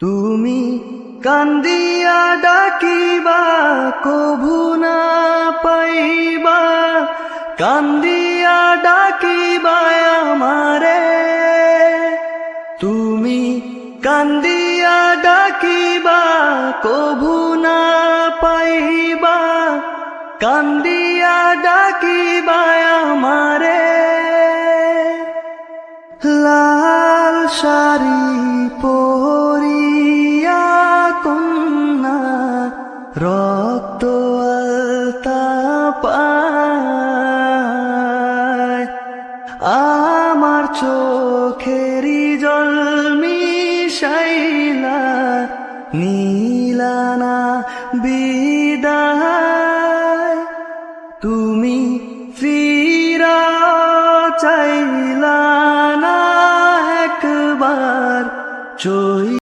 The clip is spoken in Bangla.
তুমি কান্দিয়া ডাকিবা কভু না পাইবা, কান্দিয়া ডাকিবা আমারে। তুমি কান্দিয়া ডাকিবা কভু না পাইবা, কান্দিয়া ডাকিবা আমারে। লাল শাড়ি পরিয়া কন্যা রক্ত আলতা পায়, আমার চোখেরি জল মিশাইলা নীলানা বিদায়।